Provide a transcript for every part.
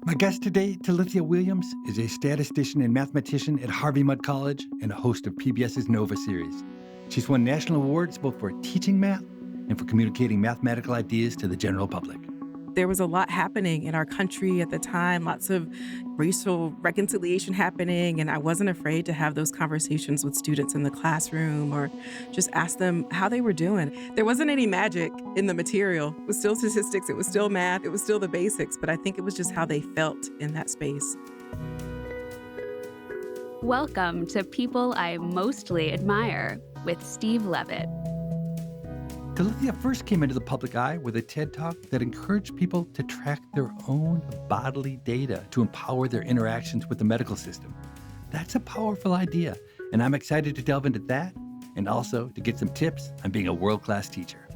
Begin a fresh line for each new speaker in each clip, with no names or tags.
My guest today, Talithia Williams, is a statistician and mathematician at Harvey Mudd College and a host of PBS's Nova series. She's won national awards both for teaching math and for communicating mathematical ideas to the general public.
There was a lot happening in our country at the time, lots of racial reconciliation happening, and I wasn't afraid to have those conversations with students in the classroom or just ask them how they were doing. There wasn't any magic in the material. It was still statistics, it was still math, it was still the basics, but I think it was just how they felt in that space.
Welcome to People I Mostly Admire with Steve Levitt.
Talithia first came into the public eye with a TED Talk that encouraged people to track their own bodily data to empower their interactions with the medical system. That's a powerful idea, and I'm excited to delve into that and also to get some tips on being a world-class teacher.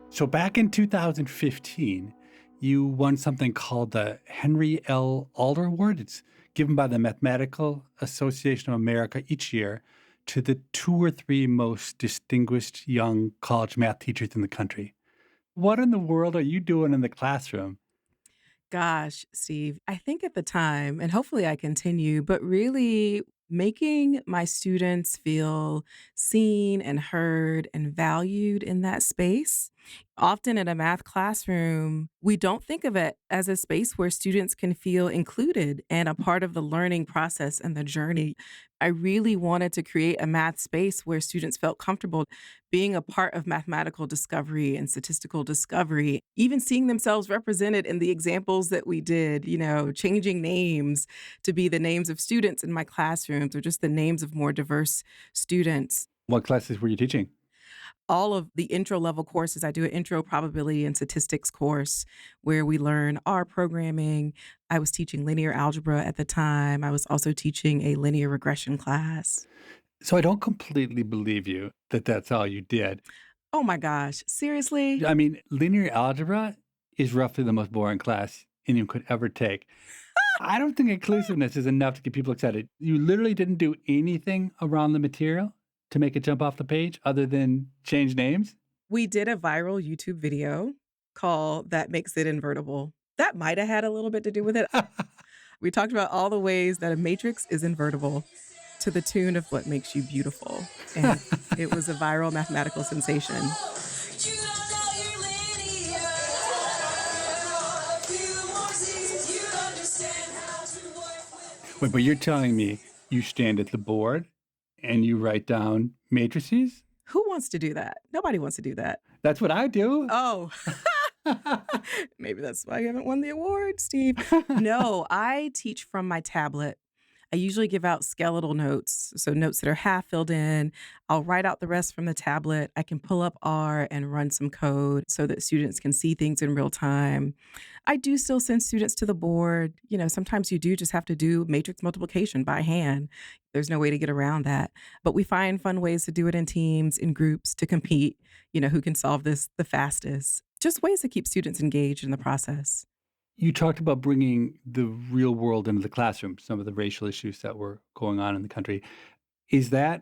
So back in 2015, you won something called the Henry L. Alder Award. It's given by the Mathematical Association of America each year to the 2 or 3 most distinguished young college math teachers in the country. What in the world are you doing in the classroom?
Gosh, Steve, I think at the time, and hopefully I continue, but really making my students feel seen and heard and valued in that space. Often in a math classroom, we don't think of it as a space where students can feel included and a part of the learning process and the journey. I really wanted to create a math space where students felt comfortable being a part of mathematical discovery and statistical discovery, even seeing themselves represented in the examples that we did, changing names to be the names of students in my classrooms or just the names of more diverse students.
What classes were you teaching?
All of the intro level courses. I do an intro probability and statistics course where we learn R programming. I was teaching linear algebra at the time. I was also teaching a linear regression class.
So I don't completely believe you that that's all you did.
Oh my gosh, seriously?
I mean, linear algebra is roughly the most boring class anyone could ever take. I don't think inclusiveness is enough to get people excited. You literally didn't do anything around the material to make it jump off the page other than change names?
We did a viral YouTube video called That Makes It Invertible. That might have had a little bit to do with it. We talked about all the ways that a matrix is invertible to the tune of What Makes You Beautiful. And it was a viral mathematical sensation.
Wait, but you're telling me you stand at the board and you write down matrices?
Who wants to do that? Nobody wants to do that.
That's what I do.
Oh, maybe that's why you haven't won the award, Steve. No, I teach from my tablet. I usually give out skeletal notes, so notes that are half filled in. I'll write out the rest from the tablet. I can pull up R and run some code so that students can see things in real time. I do still send students to the board. Sometimes you do just have to do matrix multiplication by hand. There's no way to get around that. But we find fun ways to do it in teams, in groups, to compete, who can solve this the fastest. Just ways to keep students engaged in the process.
You talked about bringing the real world into the classroom, some of the racial issues that were going on in the country. Is that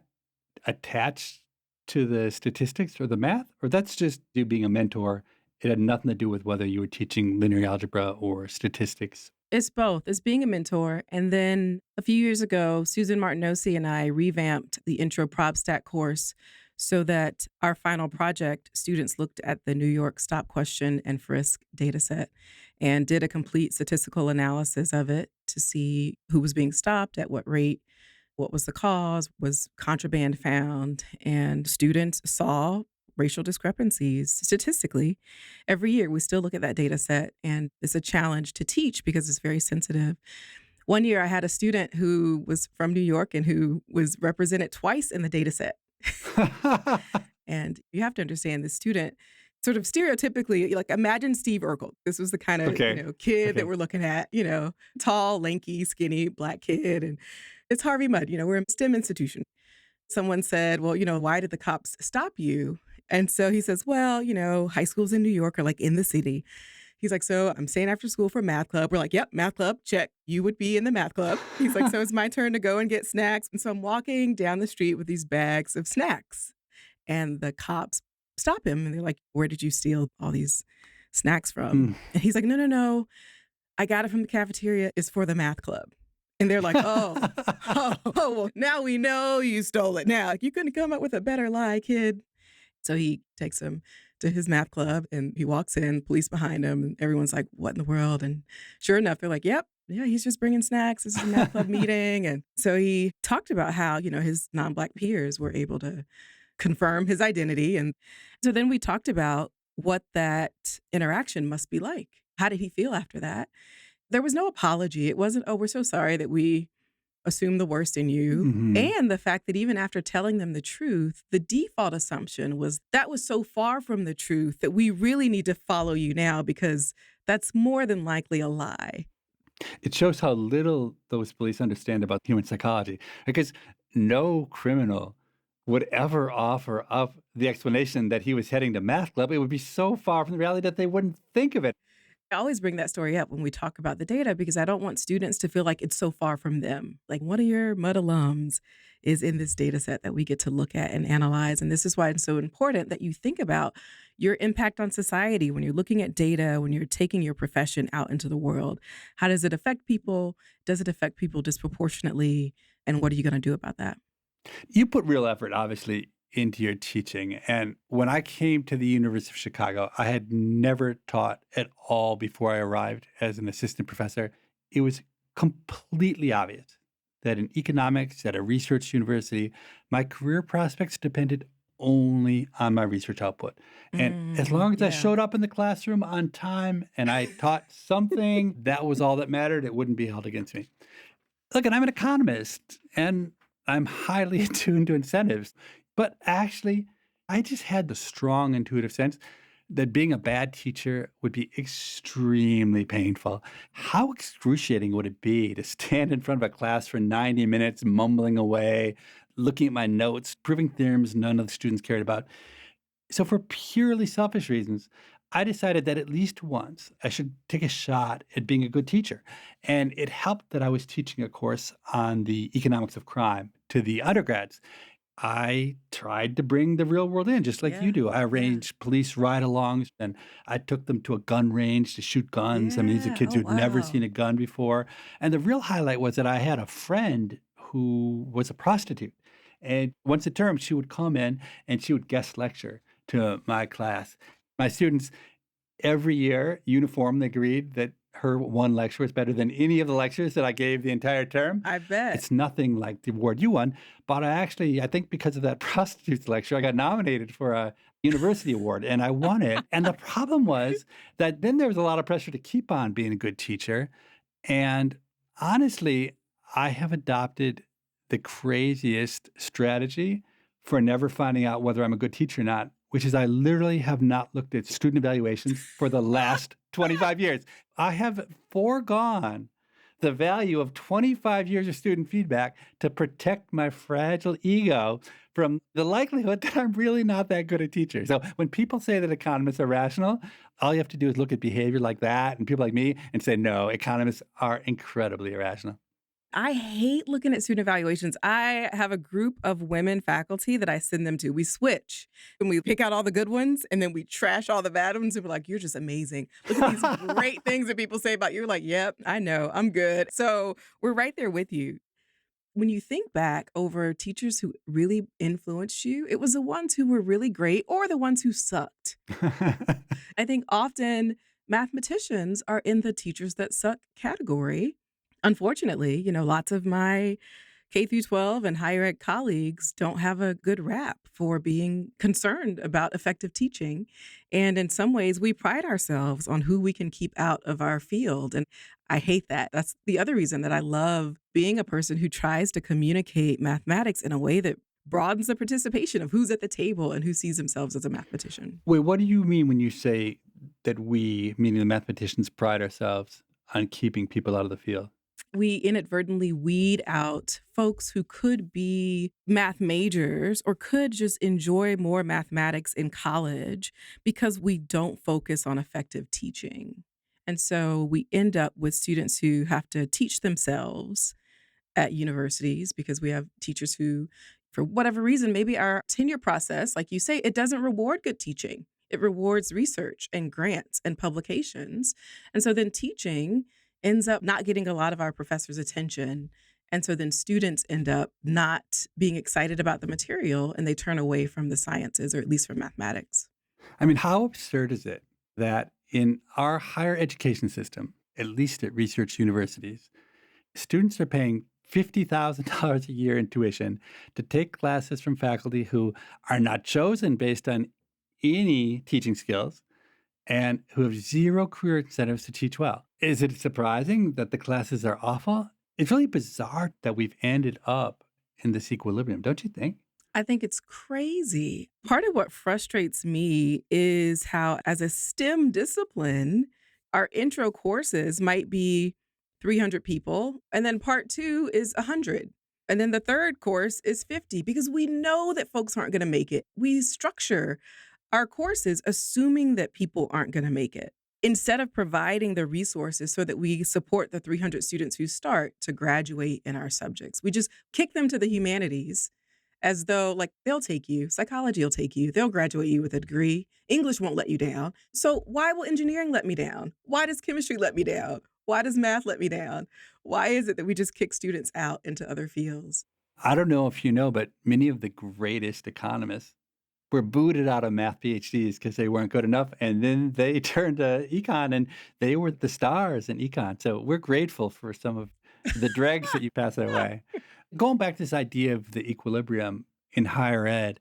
attached to the statistics or the math? Or that's just you being a mentor? It had nothing to do with whether you were teaching linear algebra or statistics?
It's both. It's being a mentor. And then a few years ago, Susan Martinosi and I revamped the Intro Prob Stat course so that our final project, students looked at the New York Stop Question and Frisk dataset and did a complete statistical analysis of it to see who was being stopped, at what rate, what was the cause, was contraband found, and students saw racial discrepancies statistically. Every year, we still look at that data set, and it's a challenge to teach because it's very sensitive. One year, I had a student who was from New York and who was represented twice in the data set. And you have to understand the student sort of stereotypically, like imagine Steve Urkel. This was the kind of kid that we're looking at, tall, lanky, skinny, black kid. And it's Harvey Mudd, we're a STEM institution. Someone said, well, why did the cops stop you? And so he says, well, high schools in New York are like in the city. He's like, so I'm staying after school for math club. We're like, yep, math club, check. You would be in the math club. He's like, so it's my turn to go and get snacks. And so I'm walking down the street with these bags of snacks. And the cops stop him. And they're like, where did you steal all these snacks from?
Mm.
And he's like, no, no, no. I got it from the cafeteria. It's for the math club. And they're like, well, now we know you stole it. Now, you couldn't come up with a better lie, kid. So he takes him to his math club and he walks in, police behind him, and everyone's like, what in the world? And sure enough, they're like, yep, yeah, he's just bringing snacks. This is a math club meeting. And so he talked about how, his non-Black peers were able to confirm his identity. And so then we talked about what that interaction must be like. How did he feel after that? There was no apology. It wasn't, oh, we're so sorry that we assume the worst in you.
Mm-hmm.
And the fact that even after telling them the truth, the default assumption was that was so far from the truth that we really need to follow you now because that's more than likely a lie.
It shows how little those police understand about human psychology, because no criminal would ever offer up the explanation that he was heading to math club. It would be so far from the reality that they wouldn't think of it.
I always bring that story up when we talk about the data because I don't want students to feel like it's so far from them. Like one of your MUD alums is in this data set that we get to look at and analyze. And this is why it's so important that you think about your impact on society when you're looking at data, when you're taking your profession out into the world. How does it affect people? Does it affect people disproportionately? And what are you going to do about that?
You put real effort, obviously, into your teaching. And when I came to the University of Chicago, I had never taught at all before I arrived as an assistant professor. It was completely obvious that in economics at a research university, my career prospects depended only on my research output. And as long as I showed up in the classroom on time and I taught something, that was all that mattered. It wouldn't be held against me. Look, and I'm an economist, and I'm highly attuned to incentives. But actually, I just had the strong intuitive sense that being a bad teacher would be extremely painful. How excruciating would it be to stand in front of a class for 90 minutes, mumbling away, looking at my notes, proving theorems none of the students cared about? So for purely selfish reasons, I decided that at least once I should take a shot at being a good teacher. And it helped that I was teaching a course on the economics of crime to the undergrads. I tried to bring the real world in, just like you do. I arranged police ride-alongs, and I took them to a gun range to shoot guns. I mean, these are kids who'd never seen a gun before. And the real highlight was that I had a friend who was a prostitute. And once a term, she would come in and she would guest lecture to my class. My students, every year, uniformly agreed that her one lecture was better than any of the lectures that I gave the entire term.
I bet.
It's nothing like the award you won. But I think because of that prostitutes lecture, I got nominated for a university award and I won it. And the problem was that then there was a lot of pressure to keep on being a good teacher. And honestly, I have adopted the craziest strategy for never finding out whether I'm a good teacher or not, which is I literally have not looked at student evaluations for the last 25 years. I have foregone the value of 25 years of student feedback to protect my fragile ego from the likelihood that I'm really not that good a teacher. So when people say that economists are rational, all you have to do is look at behavior like that and people like me and say, no, economists are incredibly irrational.
I hate looking at student evaluations. I have a group of women faculty that I send them to. We switch and we pick out all the good ones and then we trash all the bad ones. And we're like, you're just amazing. Look at these great things that people say about you. You're like, yep, I know, I'm good. So we're right there with you. When you think back over teachers who really influenced you, it was the ones who were really great or the ones who sucked. I think often mathematicians are in the teachers that suck category. Unfortunately, lots of my K through 12 and higher ed colleagues don't have a good rap for being concerned about effective teaching. And in some ways, we pride ourselves on who we can keep out of our field. And I hate that. That's the other reason that I love being a person who tries to communicate mathematics in a way that broadens the participation of who's at the table and who sees themselves as a mathematician.
Wait, what do you mean when you say that we, meaning the mathematicians, pride ourselves on keeping people out of the field?
We inadvertently weed out folks who could be math majors or could just enjoy more mathematics in college because we don't focus on effective teaching. And so we end up with students who have to teach themselves at universities because we have teachers who For whatever reason, maybe our tenure process, like you say, it doesn't reward good teaching. It rewards research and grants and publications. And so then teaching ends up not getting a lot of our professors' attention. And so then students end up not being excited about the material and they turn away from the sciences, or at least from mathematics.
I mean, how absurd is it that in our higher education system, at least at research universities, students are paying $50,000 a year in tuition to take classes from faculty who are not chosen based on any teaching skills and who have zero career incentives to teach well. Is it surprising that the classes are awful? It's really bizarre that we've ended up in this equilibrium, don't you think?
I think it's crazy. Part of what frustrates me is how, as a STEM discipline, our intro courses might be 300 people, and then part 2 is 100. And then the third course is 50, because we know that folks aren't going to make it. We structure our courses assuming that people aren't going to make it, instead of providing the resources so that we support the 300 students who start to graduate in our subjects. We just kick them to the humanities as though, like, they'll take you. Psychology will take you. They'll graduate you with a degree. English won't let you down. So why will engineering let me down? Why does chemistry let me down? Why does math let me down? Why is it that we just kick students out into other fields?
I don't know if you know, but many of the greatest economists were booted out of math PhDs because they weren't good enough. And then they turned to econ and they were the stars in econ. So we're grateful for some of the dregs that you pass our way. Going back to this idea of the equilibrium in higher ed,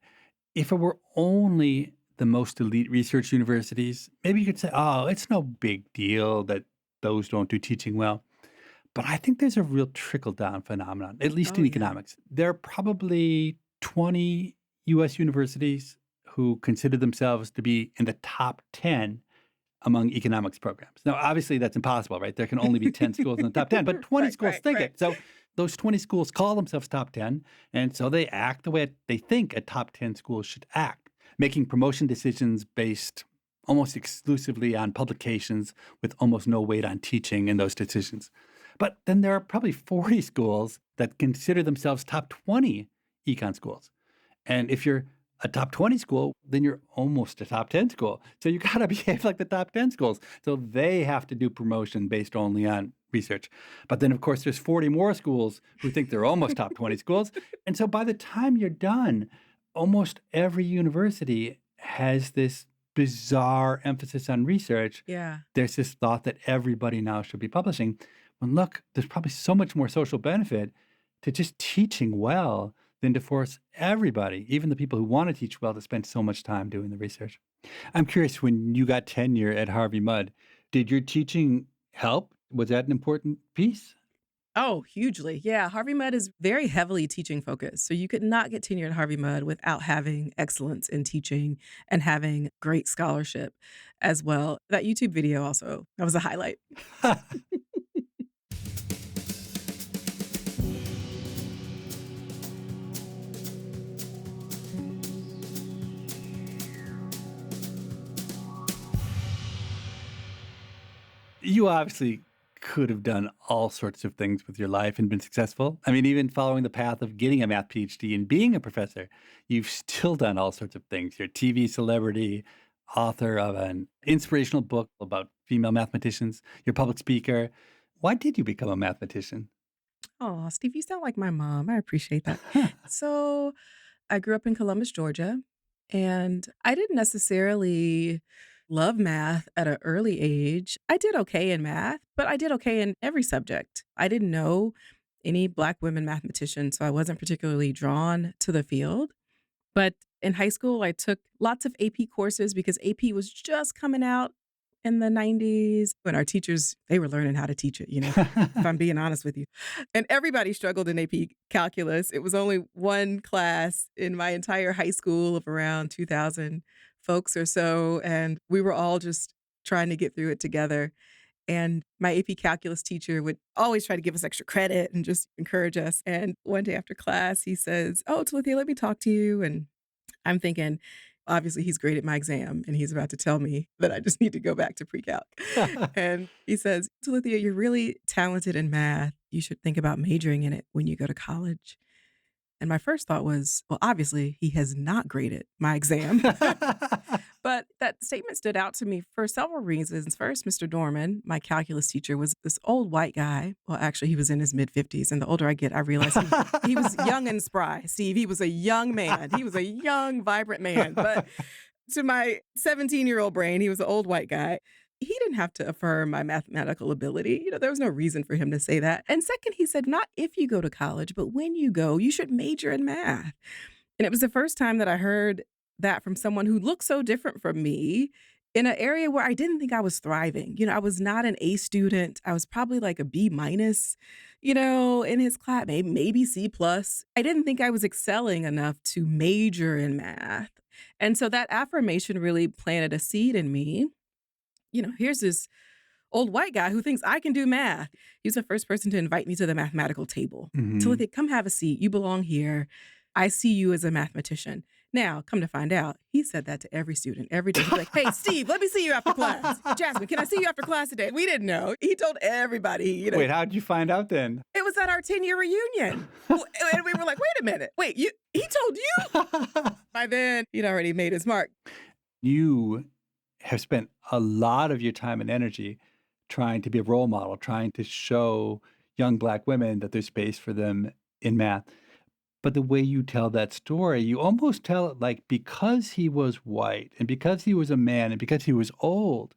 if it were only the most elite research universities, maybe you could say, oh, it's no big deal that those don't do teaching well. But I think there's a real trickle-down phenomenon, at least in economics. There are probably 20 U.S. universities who consider themselves to be in the top 10 among economics programs. Now, obviously, that's impossible, right? There can only be 10 schools in the top 10, but 20 schools think it. So those 20 schools call themselves top 10, and so they act the way they think a top 10 school should act, making promotion decisions based almost exclusively on publications with almost no weight on teaching in those decisions. But then there are probably 40 schools that consider themselves top 20 econ schools. And if you're a top 20 school, then you're almost a top 10 school. So you got to behave like the top 10 schools. So they have to do promotion based only on research. But then, of course, there's 40 more schools who think they're almost top 20 schools. And so by the time you're done, almost every university has this bizarre emphasis on research.
Yeah.
There's this thought that everybody now should be publishing. When look, there's probably so much more social benefit to just teaching well than to force everybody, even the people who want to teach well, to spend so much time doing the research. I'm curious, when you got tenure at Harvey Mudd, did your teaching help? Was that an important piece?
Oh, hugely. Yeah. Harvey Mudd is very heavily teaching focused. So you could not get tenure at Harvey Mudd without having excellence in teaching and having great scholarship as well. That YouTube video also, that was a highlight.
You obviously could have done all sorts of things with your life and been successful. I mean, even following the path of getting a math PhD and being a professor, you've still done all sorts of things. You're a TV celebrity, author of an inspirational book about female mathematicians, you're a public speaker. Why did you become a mathematician?
Oh, Steve, you sound like my mom. I appreciate that. So I grew up in Columbus, Georgia, and I didn't necessarily love math at an early age. I did okay in math, but I did okay in every subject. I didn't know any Black women mathematicians, so I wasn't particularly drawn to the field. But in high school, I took lots of AP courses because AP was just coming out in the 90s. When our teachers, they were learning how to teach it, if I'm being honest with you. And everybody struggled in AP calculus. It was only one class in my entire high school of around 2,000 folks or so. And we were all just trying to get through it together. And my AP calculus teacher would always try to give us extra credit and just encourage us. And one day after class, he says, "Oh, Talithia, let me talk to you." And I'm thinking, obviously, he's great at my exam, and he's about to tell me that I just need to go back to pre-calc. And he says, "Talithia, you're really talented in math. You should think about majoring in it when you go to college." And my first thought was, well, obviously he has not graded my exam. But that statement stood out to me for several reasons. First, Mr. Dorman, my calculus teacher, was this old white guy. Well, actually, he was in his mid-50s. And the older I get, I realize he was young and spry. Steve, he was a young man. He was a young, vibrant man. But to my 17-year-old brain, he was an old white guy. He didn't have to affirm my mathematical ability. There was no reason for him to say that. And second, he said, not if you go to college, but when you go, you should major in math. And it was the first time that I heard that from someone who looked so different from me in an area where I didn't think I was thriving. I was not an A student. I was probably like a B minus, in his class, maybe C plus. I didn't think I was excelling enough to major in math. And so that affirmation really planted a seed in me. Here's this old white guy who thinks I can do math. He was the first person to invite me to the mathematical table. Talithia, come have a seat. You belong here. I see you as a mathematician. Now, come to find out, he said that to every student every day. He'd be like, hey, Steve, let me see you after class. Jasmine, can I see you after class today? We didn't know. He told everybody.
Wait, how did you find out then?
It was at our 10-year reunion. And we were like, wait a minute. Wait, he told you? By then, he'd already made his mark.
You have spent a lot of your time and energy trying to be a role model, trying to show young Black women that there's space for them in math. But the way you tell that story, you almost tell it like because he was white and because he was a man and because he was old,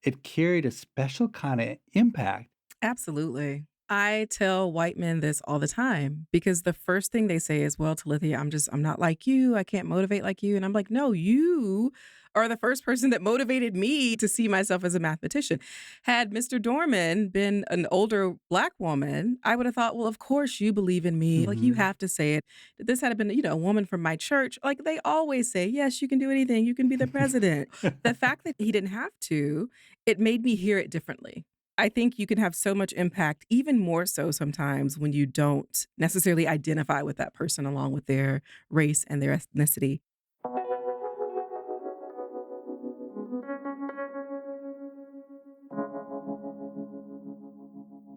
it carried a special kind of impact.
Absolutely. I tell white men this all the time because the first thing they say is, well, Talithia, I'm not like you. I can't motivate like you. And I'm like, no, you are the first person that motivated me to see myself as a mathematician. Had Mr. Dorman been an older Black woman, I would have thought, well, of course you believe in me. Like, you have to say it. If this had been, a woman from my church, like they always say, yes, you can do anything. You can be the president. The fact that he didn't have to, it made me hear it differently. I think you can have so much impact, even more so sometimes when you don't necessarily identify with that person along with their race and their ethnicity.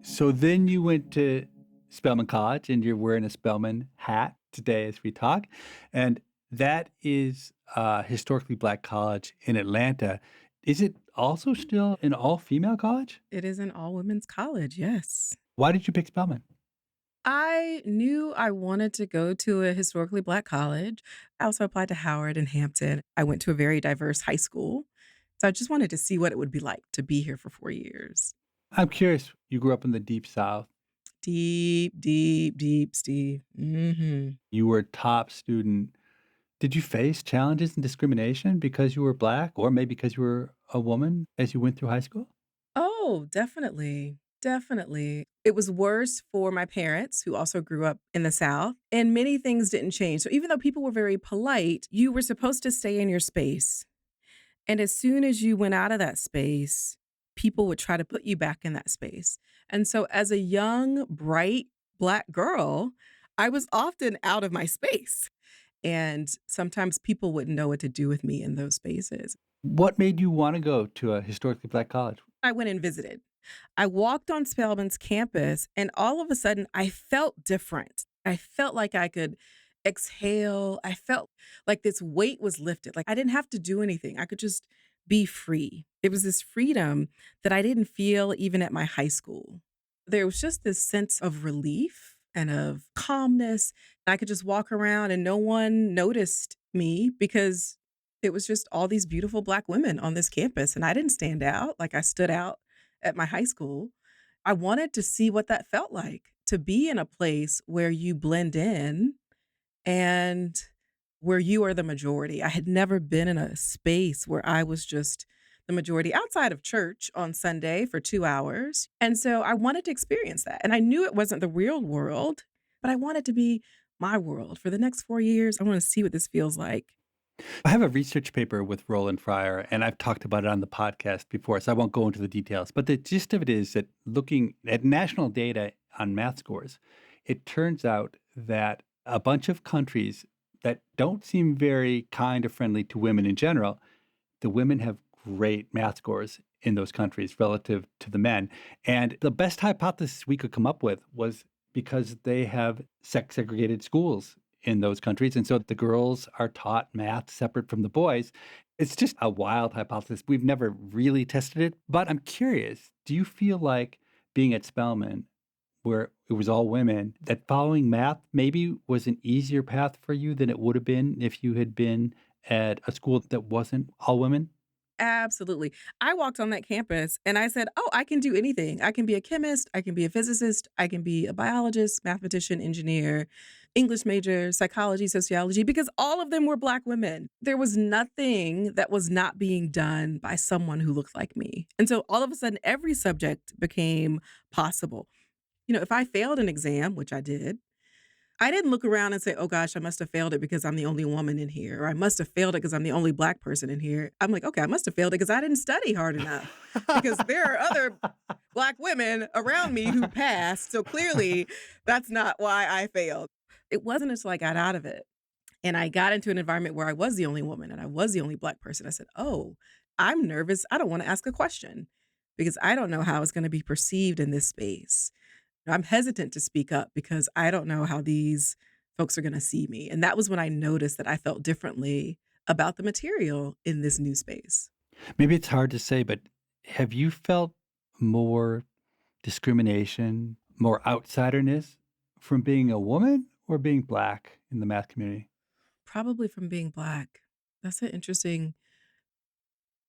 So then you went to Spelman College and you're wearing a Spelman hat today as we talk. And that is a historically Black college in Atlanta. Is it also still an all-female college?
It is an all-women's college, yes.
Why did you pick Spelman?
I knew I wanted to go to a historically Black college. I also applied to Howard and Hampton. I went to a very diverse high school. So I just wanted to see what it would be like to be here for 4 years.
I'm curious, you grew up in the Deep South.
Deep, Steve.
You were a top student. Did you face challenges and discrimination because you were Black or maybe because you were a woman as you went through high school?
Oh, definitely. Definitely. It was worse for my parents, who also grew up in the South, and many things didn't change. So even though people were very polite, you were supposed to stay in your space. And as soon as you went out of that space, people would try to put you back in that space. And so as a young, bright Black girl, I was often out of my space. And sometimes people wouldn't know what to do with me in those spaces.
What made you want to go to a historically Black college?
I went and visited. I walked on Spelman's campus, and all of a sudden, I felt different. I felt like I could exhale. I felt like this weight was lifted. Like I didn't have to do anything. I could just be free. It was this freedom that I didn't feel even at my high school. There was just this sense of relief and of calmness. I could just walk around and no one noticed me because it was just all these beautiful Black women on this campus. And I didn't stand out like I stood out at my high school. I wanted to see what that felt like, to be in a place where you blend in and where you are the majority. I had never been in a space where I was just the majority outside of church on Sunday for 2 hours. And so I wanted to experience that. And I knew it wasn't the real world, but I wanted to be my world. For the next 4 years, I want to see what this feels like.
I have a research paper with Roland Fryer, and I've talked about it on the podcast before, so I won't go into the details. But the gist of it is that looking at national data on math scores, it turns out that a bunch of countries that don't seem very kind or friendly to women in general, the women have great math scores in those countries relative to the men. And the best hypothesis we could come up with was because they have sex-segregated schools in those countries. And so the girls are taught math separate from the boys. It's just a wild hypothesis. We've never really tested it. But I'm curious, do you feel like being at Spelman, where it was all women, that following math maybe was an easier path for you than it would have been if you had been at a school that wasn't all women?
Absolutely. I walked on that campus and I said, oh, I can do anything. I can be a chemist. I can be a physicist. I can be a biologist, mathematician, engineer, English major, psychology, sociology, because all of them were Black women. There was nothing that was not being done by someone who looked like me. And so all of a sudden, every subject became possible. If I failed an exam, which I did, I didn't look around and say, oh gosh, I must have failed it because I'm the only woman in here, or I must have failed it because I'm the only Black person in here. I'm like, okay, I must have failed it because I didn't study hard enough because there are other Black women around me who passed. So clearly that's not why I failed. It wasn't until I got out of it and I got into an environment where I was the only woman and I was the only Black person. I said, oh, I'm nervous. I don't want to ask a question because I don't know how it's going to be perceived in this space. I'm hesitant to speak up because I don't know how these folks are going to see me. And that was when I noticed that I felt differently about the material in this new space.
Maybe it's hard to say, but have you felt more discrimination, more outsiderness from being a woman or being Black in the math community?
Probably from being Black. That's an interesting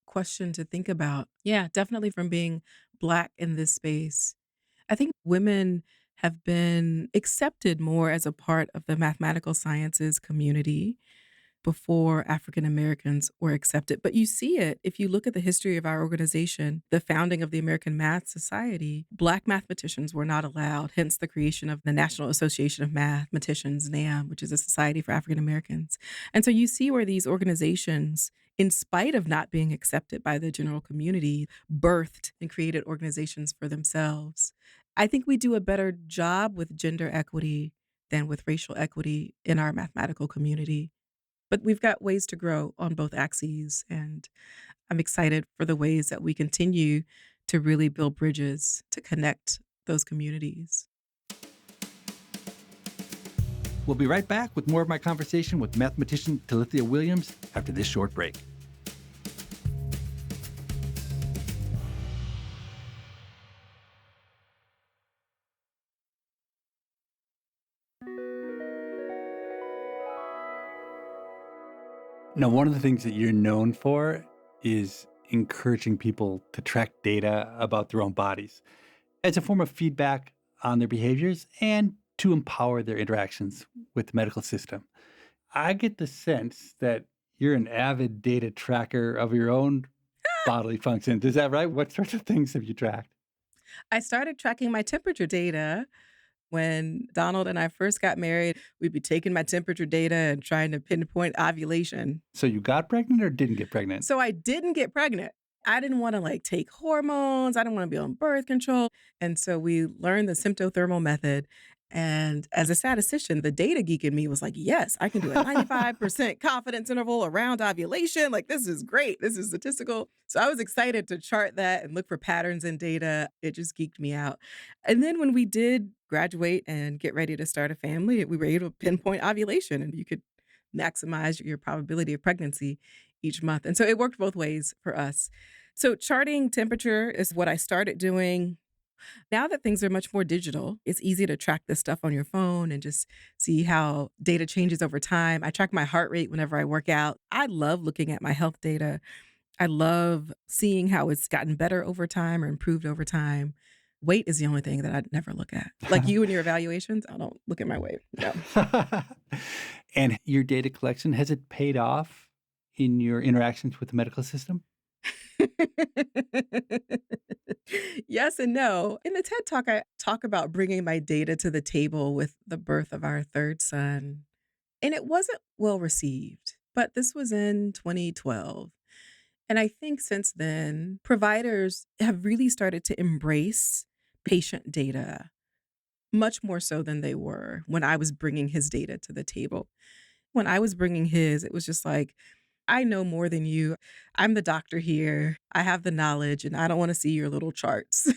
question to think about. Yeah, definitely from being Black in this space. I think women have been accepted more as a part of the mathematical sciences community before African Americans were accepted. But you see it if you look at the history of our organization, the founding of the American Math Society. Black mathematicians were not allowed, hence the creation of the National Association of Mathematicians, NAM, which is a society for African Americans. And so you see where these organizations, in spite of not being accepted by the general community, birthed and created organizations for themselves. I think we do a better job with gender equity than with racial equity in our mathematical community. But we've got ways to grow on both axes, and I'm excited for the ways that we continue to really build bridges to connect those communities.
We'll be right back with more of my conversation with mathematician Talithia Williams after this short break. Now, one of the things that you're known for is encouraging people to track data about their own bodies as a form of feedback on their behaviors and to empower their interactions with the medical system. I get the sense that you're an avid data tracker of your own bodily functions. Is that right? What sorts of things have you tracked?
I started tracking my temperature data when Donald and I first got married. We'd be taking my temperature data and trying to pinpoint ovulation.
So you got pregnant or didn't get pregnant?
So I didn't get pregnant. I didn't want to take hormones. I didn't want to be on birth control. And so we learned the symptothermal method. And as a statistician, the data geek in me was like, yes, I can do a 95% confidence interval around ovulation. This is great. This is statistical. So I was excited to chart that and look for patterns in data. It just geeked me out. And then when we did graduate and get ready to start a family, we were able to pinpoint ovulation and you could maximize your probability of pregnancy each month. And so it worked both ways for us. So charting temperature is what I started doing. Now that things are much more digital, it's easy to track this stuff on your phone and just see how data changes over time. I track my heart rate whenever I work out. I love looking at my health data. I love seeing how it's gotten better over time or improved over time. Weight is the only thing that I'd never look at. Like you and your evaluations, I don't look at my weight. No.
And your data collection, has it paid off in your interactions with the medical system?
Yes and no. In the TED Talk, I talk about bringing my data to the table with the birth of our third son. And it wasn't well received, but this was in 2012. And I think since then, providers have really started to embrace patient data much more so than they were when I was bringing his data to the table. When I was bringing his, it was just like, I know more than you. I'm the doctor here. I have the knowledge and I don't want to see your little charts.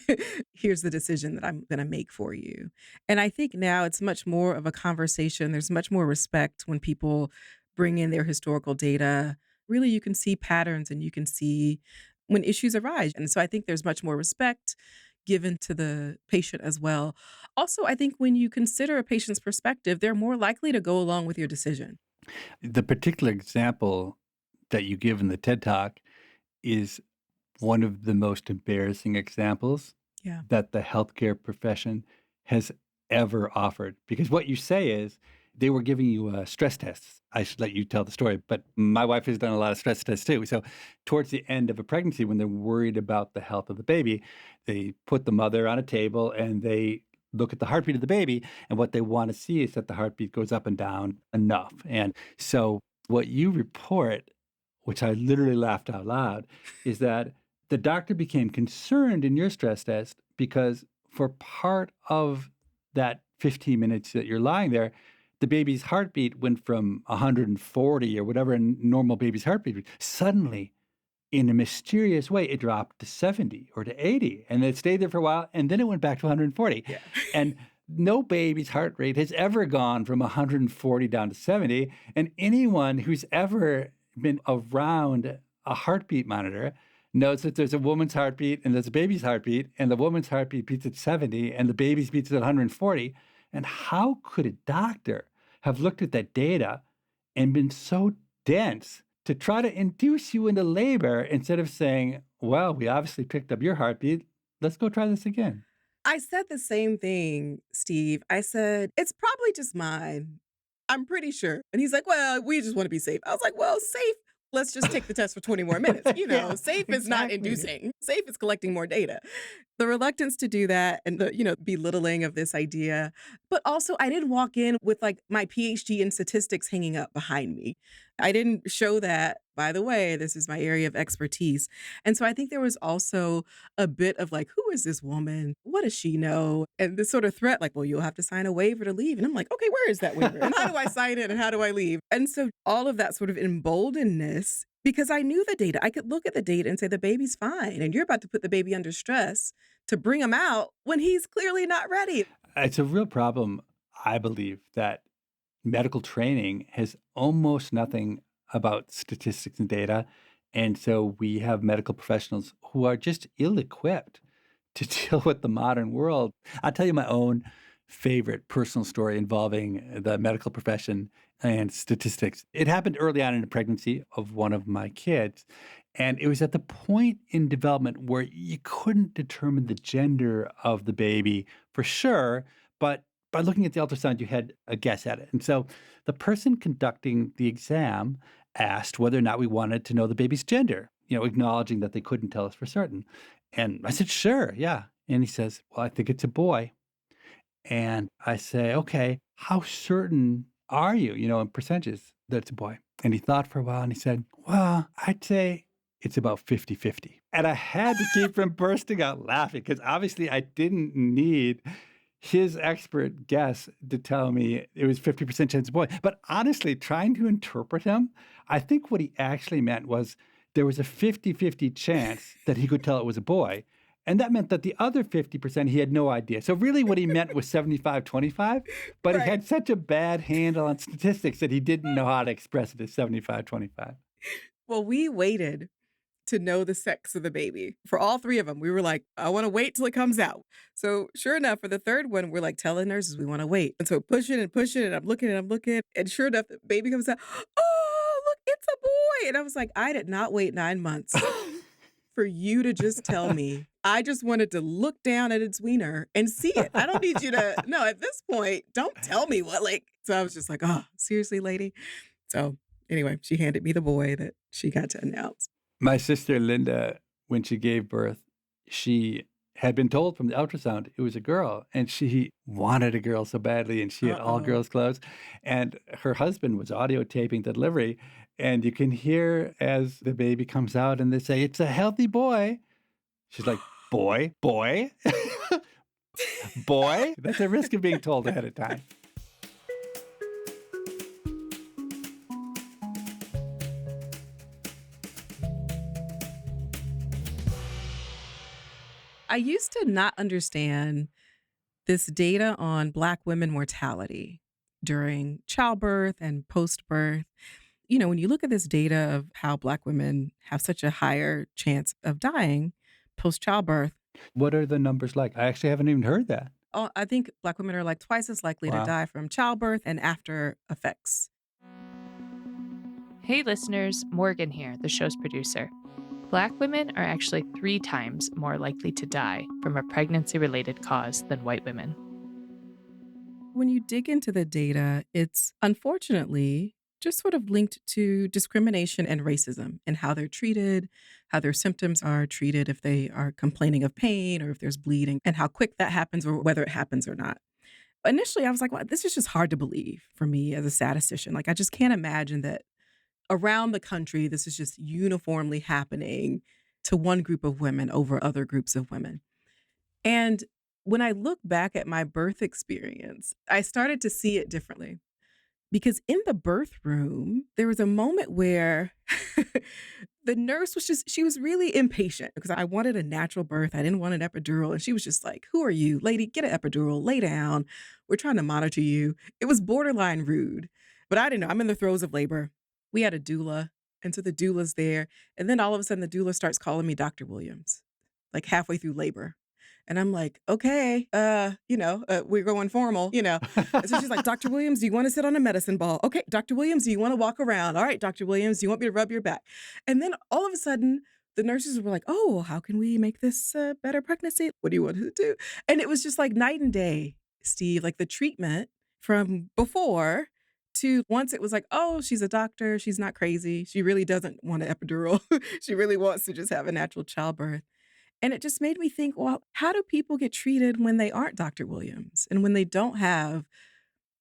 Here's the decision that I'm going to make for you. And I think now it's much more of a conversation. There's much more respect when people bring in their historical data. Really, you can see patterns and you can see when issues arise. And so I think there's much more respect given to the patient as well. Also, I think when you consider a patient's perspective, they're more likely to go along with your decision.
The particular example that you give in the TED Talk is one of the most embarrassing examples
Yeah.
that the healthcare profession has ever offered. Because what you say is they were giving you stress tests. I should let you tell the story, but my wife has done a lot of stress tests too. So towards the end of a pregnancy, when they're worried about the health of the baby, they put the mother on a table and they look at the heartbeat of the baby. And what they want to see is that the heartbeat goes up and down enough. And so what you report, which I literally laughed out loud, is that the doctor became concerned in your stress test because for part of that 15 minutes that you're lying there, the baby's heartbeat went from 140 or whatever a normal baby's heartbeat would. Suddenly, in a mysterious way, it dropped to 70 or to 80, and it stayed there for a while, and then it went back to 140.
Yeah.
And no baby's heart rate has ever gone from 140 down to 70, and anyone who's ever been around a heartbeat monitor knows that there's a woman's heartbeat and there's a baby's heartbeat, and the woman's heartbeat beats at 70, and the baby's beats at 140. And how could a doctor have looked at that data and been so dense to try to induce you into labor instead of saying, well, we obviously picked up your heartbeat. Let's go try this again.
I said the same thing, Steve. I said, it's probably just mine. I'm pretty sure. And he's like, well, we just want to be safe. I was like, well, safe. Let's just take the test for 20 more minutes.
Yeah,
safe is not inducing. Safe is collecting more data. The reluctance to do that and the, belittling of this idea. But also, I didn't walk in with like my PhD in statistics hanging up behind me. I didn't show that, by the way, this is my area of expertise. And so I think there was also a bit of like, who is this woman? What does she know? And this sort of threat, like, well, you'll have to sign a waiver to leave. And I'm like, okay, where is that waiver? And how do I sign it? And how do I leave? And so all of that sort of emboldenedness, because I knew the data. I could look at the data and say, the baby's fine. And you're about to put the baby under stress to bring him out when he's clearly not ready.
It's a real problem, I believe, that medical training has almost nothing about statistics and data. And so we have medical professionals who are just ill-equipped to deal with the modern world. I'll tell you my own favorite personal story involving the medical profession and statistics. It happened early on in the pregnancy of one of my kids. And it was at the point in development where you couldn't determine the gender of the baby for sure, but by looking at the ultrasound, you had a guess at it. And so the person conducting the exam asked whether or not we wanted to know the baby's gender, acknowledging that they couldn't tell us for certain. And I said, sure, yeah. And he says, well, I think it's a boy. And I say, okay, how certain are you, in percentages that it's a boy? And he thought for a while and he said, well, I'd say it's about 50-50. And I had to keep from bursting out laughing because obviously I didn't need his expert guess to tell me it was 50% chance of boy. But honestly, trying to interpret him, I think what he actually meant was there was a 50-50 chance that he could tell it was a boy. And that meant that the other 50%, he had no idea. So really what he meant was 75-25, but
Right.
He had such a bad handle on statistics that he didn't know how to express it as 75-25.
Well, we waited to know the sex of the baby. For all three of them, we were like, I want to wait till it comes out. So sure enough, for the third one, we're like telling nurses we want to wait. And so pushing and I'm looking. And sure enough, the baby comes out. Oh, look, it's a boy. And I was like, I did not wait 9 months for you to just tell me. I just wanted to look down at its wiener and see it. I don't need you to, no, at this point, don't tell me what, so I was just like, oh, seriously, lady? So anyway, she handed me the boy that she got to announce.
My sister, Linda, when she gave birth, she had been told from the ultrasound it was a girl, and she wanted a girl so badly, and she had all girls' clothes. And her husband was audio taping the delivery, and you can hear as the baby comes out, and they say, it's a healthy boy. She's like, boy? Boy? That's a risk of being told ahead of time.
I used to not understand this data on Black women mortality during childbirth and post-birth. When you look at this data of how Black women have such a higher chance of dying post-childbirth,
What are the numbers like? I actually haven't even heard that.
I think Black women are like twice as likely to
Wow.
die from childbirth and after effects.
Hey listeners, Morgan here, the show's producer. Black women are actually 3 times more likely to die from a pregnancy-related cause than white women.
When you dig into the data, it's unfortunately just sort of linked to discrimination and racism and how they're treated, how their symptoms are treated if they are complaining of pain or if there's bleeding, and how quick that happens or whether it happens or not. Initially, I was like, well, this is just hard to believe for me as a statistician. Like, I just can't imagine that around the country, this is just uniformly happening to one group of women over other groups of women. And when I look back at my birth experience, I started to see it differently. Because in the birth room, there was a moment where the nurse she was really impatient because I wanted a natural birth. I didn't want an epidural. And she was just like, who are you? Lady, get an epidural, lay down. We're trying to monitor you. It was borderline rude. But I didn't know. I'm in the throes of labor. We had a doula. And so the doula's there. And then all of a sudden the doula starts calling me Dr. Williams, like halfway through labor. And I'm like, okay, we're going formal, And so she's like, Dr. Williams, do you want to sit on a medicine ball? Okay, Dr. Williams, do you want to walk around? All right, Dr. Williams, do you want me to rub your back? And then all of a sudden, the nurses were like, oh, how can we make this a better pregnancy? What do you want to do? And it was just like night and day, Steve, like the treatment from before to once it was like, oh, she's a doctor. She's not crazy. She really doesn't want an epidural. She really wants to just have a natural childbirth. And it just made me think, well, how do people get treated when they aren't Dr. Williams and when they don't have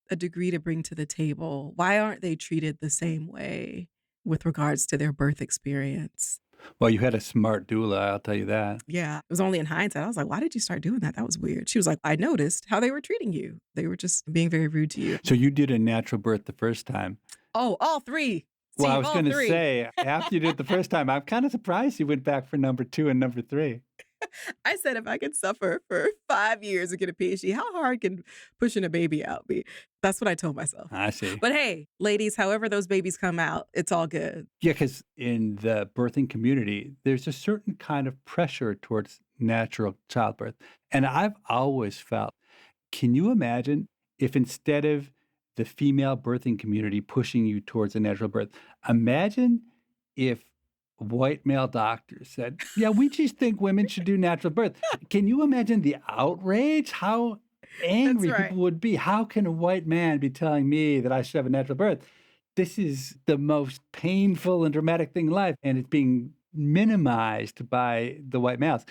a degree to bring to the table? Why aren't they treated the same way with regards to their birth experience?
Well, you had a smart doula, I'll tell you that.
Yeah, it was only in hindsight. I was like, why did you start doing that? That was weird. She was like, I noticed how they were treating you. They were just being very rude to you.
So you did a natural birth the first time.
Oh, all 3.
Well,
Steve,
I was going to say, after you did it the first time, I'm kind of surprised you went back for number 2 and number 3.
I said, if I could suffer for 5 years and get a PhD, how hard can pushing a baby out be? That's what I told myself.
I see.
But hey, ladies, however those babies come out, it's all good.
Yeah, because in the birthing community, there's a certain kind of pressure towards natural childbirth. And I've always felt, can you imagine if instead of the female birthing community pushing you towards a natural birth, imagine if white male doctors said, yeah, we just think women should do natural birth. Can you imagine the outrage? How angry people would be? How can a white man be telling me that I should have a natural birth? This is the most painful and dramatic thing in life, and it's being minimized by the white males.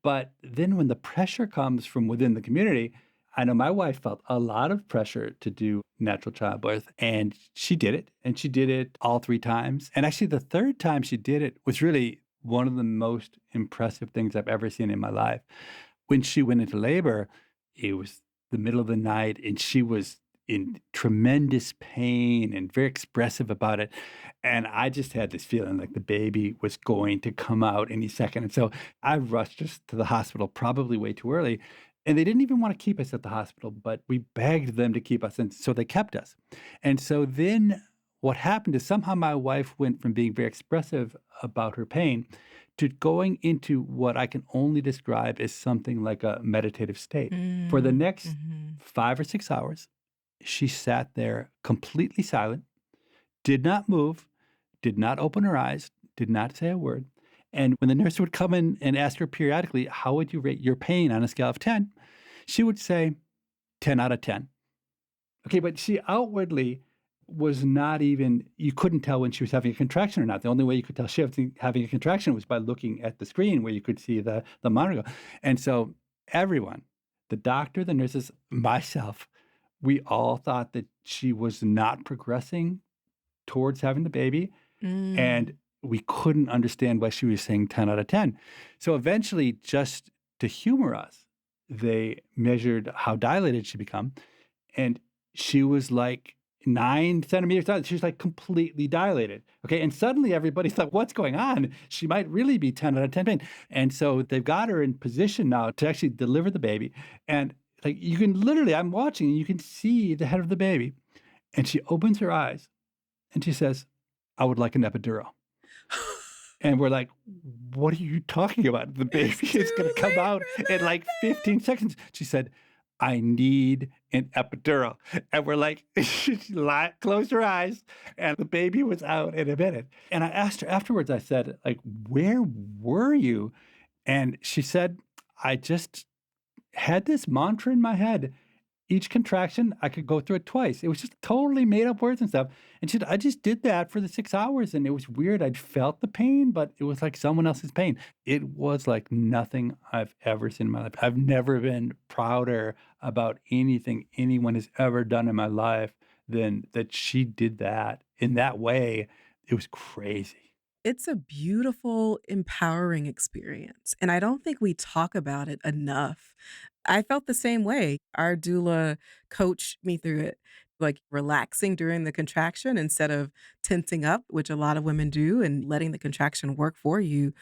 But then when the pressure comes from within the community, I know my wife felt a lot of pressure to do natural childbirth, and she did it. And she did it all 3 times. And actually, the 3rd time she did it was really one of the most impressive things I've ever seen in my life. When she went into labor, it was the middle of the night, and she was in tremendous pain and very expressive about it. And I just had this feeling like the baby was going to come out any second. And so I rushed us to the hospital probably way too early. And they didn't even want to keep us at the hospital, but we begged them to keep us. And so they kept us. And so then what happened is somehow my wife went from being very expressive about her pain to going into what I can only describe as something like a meditative state. For the next 5 or 6 hours, she sat there completely silent, did not move, did not open her eyes, did not say a word. And when the nurse would come in and ask her periodically, how would you rate your pain on a scale of 10? She would say 10 out of 10. Okay, but she outwardly was not even, you couldn't tell when she was having a contraction or not. The only way you could tell she was having a contraction was by looking at the screen where you could see the monitor. And so everyone, the doctor, the nurses, myself, we all thought that she was not progressing towards having the baby. And we couldn't understand why she was saying 10 out of 10. So eventually, just to humor us, they measured how dilated she become. And she was like 9 centimeters dilated. She was like completely dilated. Okay. And suddenly everybody's like, what's going on? She might really be 10 out of 10 pain. And so they've got her in position now to actually deliver the baby. And like you can literally, I'm watching and you can see the head of the baby. And she opens her eyes and she says, I would like an epidural. And we're like, what are you talking about? The baby is going to come out in like 15 seconds. She said, I need an epidural. And we're like, she closed her eyes and the baby was out in a minute. And I asked her afterwards, I said, like, where were you? And she said, I just had this mantra in my head. Each contraction, I could go through it twice. It was just totally made up words and stuff. And she said, I just did that for the 6 hours and it was weird. I'd felt the pain, but it was like someone else's pain. It was like nothing I've ever seen in my life. I've never been prouder about anything anyone has ever done in my life than that she did that in that way. It was crazy.
It's a beautiful, empowering experience. And I don't think we talk about it enough. I felt the same way. Our doula coached me through it, like relaxing during the contraction instead of tensing up, which a lot of women do, and letting the contraction work for you,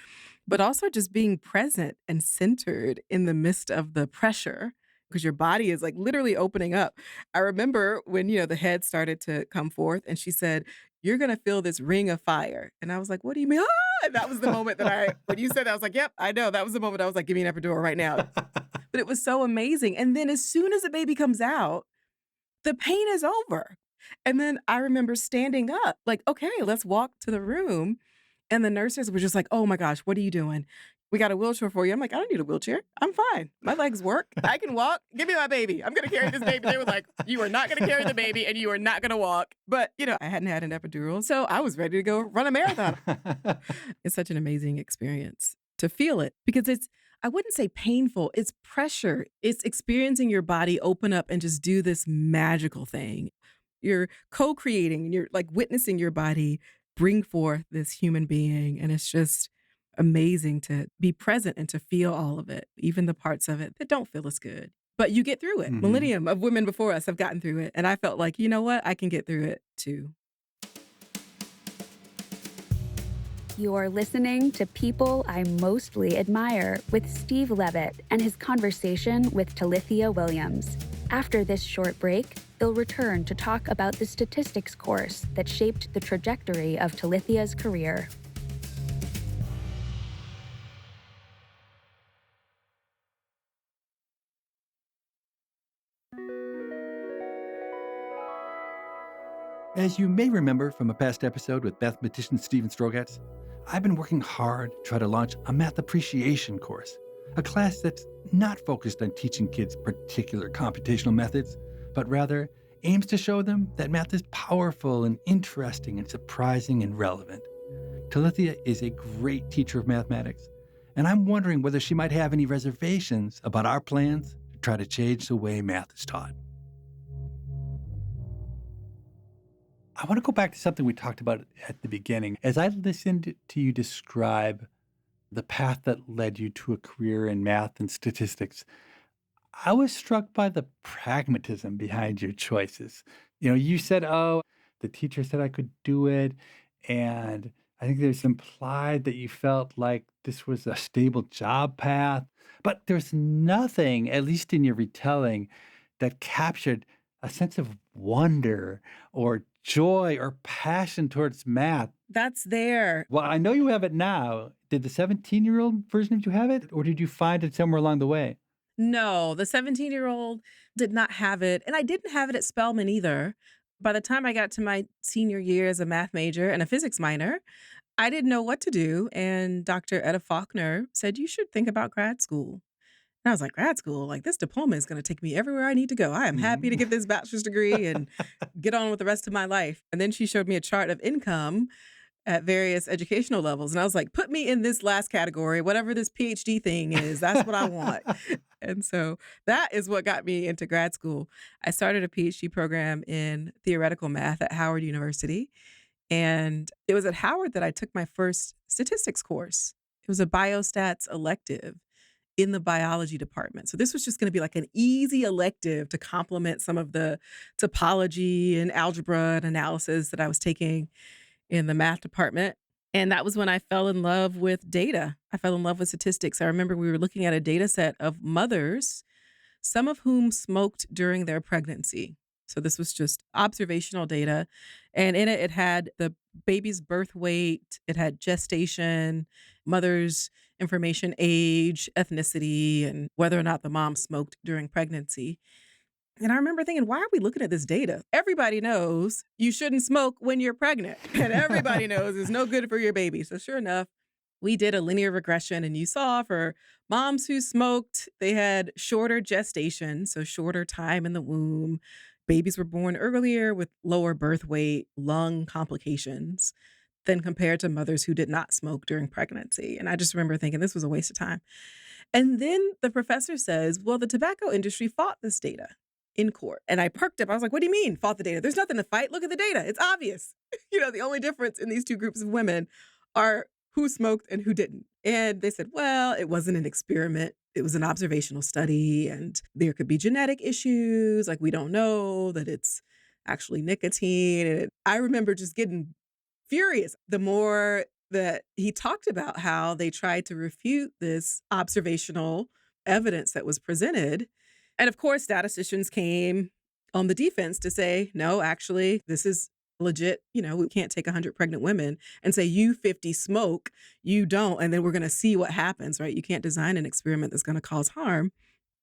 but also just being present and centered in the midst of the pressure because your body is like literally opening up. I remember when, the head started to come forth and she said, you're going to feel this ring of fire. And I was like, what do you mean? Ah! And that was the moment that when you said that, I was like, yep, I know. That was the moment I was like, give me an epidural right now. But it was so amazing. And then as soon as the baby comes out, the pain is over. And then I remember standing up like, okay, let's walk to the room. And the nurses were just like, oh my gosh, what are you doing? We got a wheelchair for you. I'm like, I don't need a wheelchair. I'm fine. My legs work. I can walk. Give me my baby. I'm going to carry this baby. They were like, you are not going to carry the baby and you are not going to walk. But, I hadn't had an epidural. So I was ready to go run a marathon. It's such an amazing experience to feel it because I wouldn't say painful. It's pressure. It's experiencing your body open up and just do this magical thing. You're co-creating and you're like witnessing your body bring forth this human being. And it's just amazing to be present and to feel all of it, even the parts of it that don't feel as good. But you get through it. Mm-hmm. Millennium of women before us have gotten through it. And I felt like, you know what? I can get through it too.
You are listening to People I Mostly Admire with Steve Levitt and his conversation with Talithia Williams. After this short break, they'll return to talk about the statistics course that shaped the trajectory of Talithia's career.
As you may remember from a past episode with mathematician Stephen Strogatz, I've been working hard to try to launch a math appreciation course, a class that's not focused on teaching kids particular computational methods, but rather aims to show them that math is powerful and interesting and surprising and relevant. Talithia is a great teacher of mathematics, and I'm wondering whether she might have any reservations about our plans to try to change the way math is taught. I want to go back to something we talked about at the beginning. As I listened to you describe the path that led you to a career in math and statistics, I was struck by the pragmatism behind your choices. You said, oh, the teacher said I could do it. And I think there's implied that you felt like this was a stable job path. But there's nothing, at least in your retelling, that captured a sense of wonder or joy or passion towards math.
That's there.
Well, I know you have it now. Did the 17-year-old version of you have it, or did you find it somewhere along the way?
No, the 17-year-old did not have it. And I didn't have it at Spelman either. By the time I got to my senior year as a math major and a physics minor, I didn't know what to do. And Dr. Etta Faulkner said, you should think about grad school. And I was like, grad school? Like, this diploma is going to take me everywhere I need to go. I am happy to get this bachelor's degree and get on with the rest of my life. And then she showed me a chart of income at various educational levels. And I was like, put me in this last category, whatever this PhD thing is, that's what I want. And so that is what got me into grad school. I started a PhD program in theoretical math at Howard University. And it was at Howard that I took my first statistics course. It was a biostats elective. in the biology department. So this was just going to be like an easy elective to complement some of the topology and algebra and analysis that I was taking in the math department. And that was when I fell in love with data. I fell in love with statistics. I remember we were looking at a data set of mothers, some of whom smoked during their pregnancy. So this was just observational data. And in it, it had the baby's birth weight, it had gestation, mother's information, age, ethnicity, and whether or not the mom smoked during pregnancy. And I remember thinking, why are we looking at this data? Everybody knows you shouldn't smoke when you're pregnant. And everybody knows it's no good for your baby. So sure enough, we did a linear regression, and you saw for moms who smoked, they had shorter gestation, so shorter time in the womb. Babies were born earlier with lower birth weight, lung complications than compared to mothers who did not smoke during pregnancy. And I just remember thinking this was a waste of time. And then the professor says, well, the tobacco industry fought this data in court. And I perked up. I was like, what do you mean fought the data? There's nothing to fight. Look at the data. It's obvious. The only difference in these two groups of women are who smoked and who didn't. And they said, well, it wasn't an experiment. It was an observational study, and there could be genetic issues. Like, we don't know that it's actually nicotine. And I remember just getting furious the more that he talked about how they tried to refute this observational evidence that was presented. And of course, statisticians came on the defense to say, no, actually, this is legit. We can't take 100 pregnant women and say, you 50 smoke, you don't, and then we're going to see what happens, right? You can't design an experiment that's going to cause harm.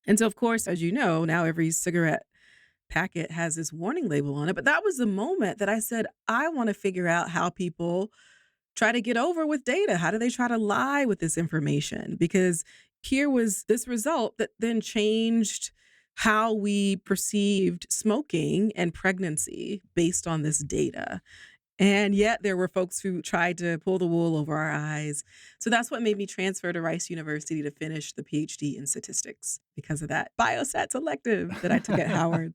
And so, of course, as you know, now every cigarette packet has this warning label on it. But that was the moment that I said, I want to figure out how people try to get over with data. How do they try to lie with this information? Because here was this result that then changed how we perceived smoking and pregnancy based on this data. And yet there were folks who tried to pull the wool over our eyes. So that's what made me transfer to Rice University to finish the PhD in statistics, because of that biostats elective that I took at Howard.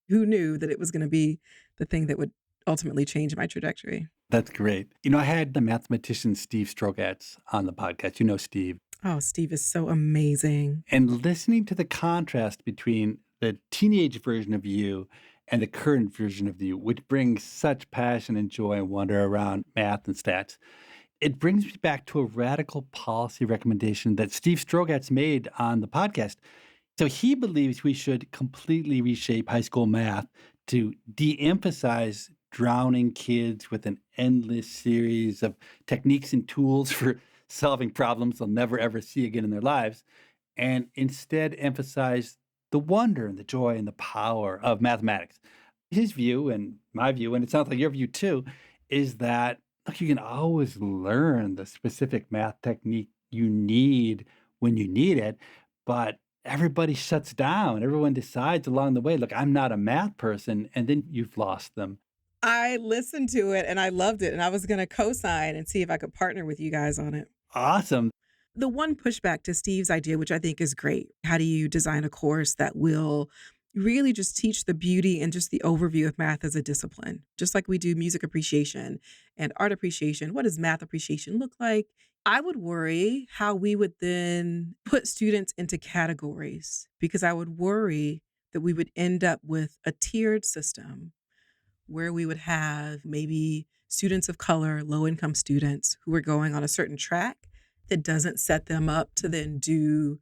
Who knew that it was going to be the thing that would ultimately change my trajectory?
That's great. I had the mathematician Steve Strogatz on the podcast. Steve.
Oh, Steve is so amazing.
And listening to the contrast between the teenage version of you and the current version of you, which brings such passion and joy and wonder around math and stats, it brings me back to a radical policy recommendation that Steve Strogatz made on the podcast. So he believes we should completely reshape high school math to de-emphasize drowning kids with an endless series of techniques and tools for solving problems they'll never, ever see again in their lives, and instead emphasize the wonder and the joy and the power of mathematics. His view and my view, and it sounds like your view too, is that you can always learn the specific math technique you need when you need it, but everybody shuts down. Everyone decides along the way, look, I'm not a math person, and then you've lost them.
I listened to it and I loved it, and I was going to co-sign and see if I could partner with you guys on it.
Awesome.
The one pushback to Steve's idea, which I think is great, how do you design a course that will really just teach the beauty and just the overview of math as a discipline? Just like we do music appreciation and art appreciation, what does math appreciation look like? I would worry how we would then put students into categories, because I would worry that we would end up with a tiered system where we would have maybe students of color, low-income students who are going on a certain track that doesn't set them up to then do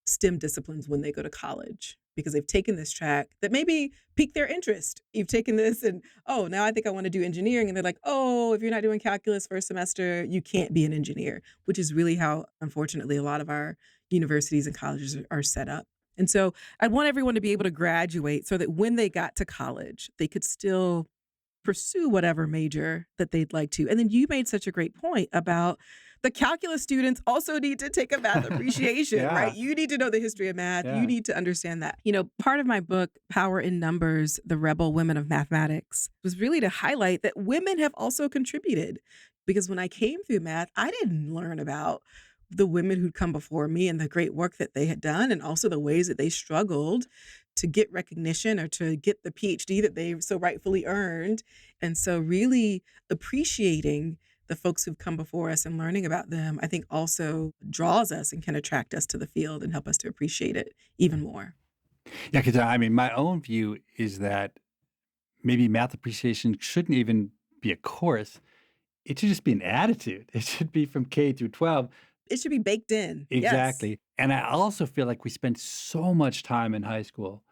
STEM disciplines when they go to college, because they've taken this track that maybe piqued their interest. You've taken this and, oh, now I think I want to do engineering. And they're like, oh, if you're not doing calculus for a semester, you can't be an engineer, which is really how, unfortunately, a lot of our universities and colleges are set up. And so I want everyone to be able to graduate so that when they got to college, they could still pursue whatever major that they'd like to. And then you made such a great point about the calculus students also need to take a math appreciation,
Yeah.
right? You need to know the history of math.
Yeah.
You need to understand that. Part of my book, Power in Numbers, The Rebel Women of Mathematics, was really to highlight that women have also contributed. Because when I came through math, I didn't learn about the women who'd come before me and the great work that they had done, and also the ways that they struggled to get recognition or to get the PhD that they so rightfully earned. And so really appreciating the folks who've come before us and learning about them, I think also draws us and can attract us to the field and help us to appreciate it even more.
Yeah, because I mean, my own view is that maybe math appreciation shouldn't even be a course. It should just be an attitude. It should be from K through 12.
It should be baked in.
Exactly.
Yes.
And I also feel like we spent so much time in high school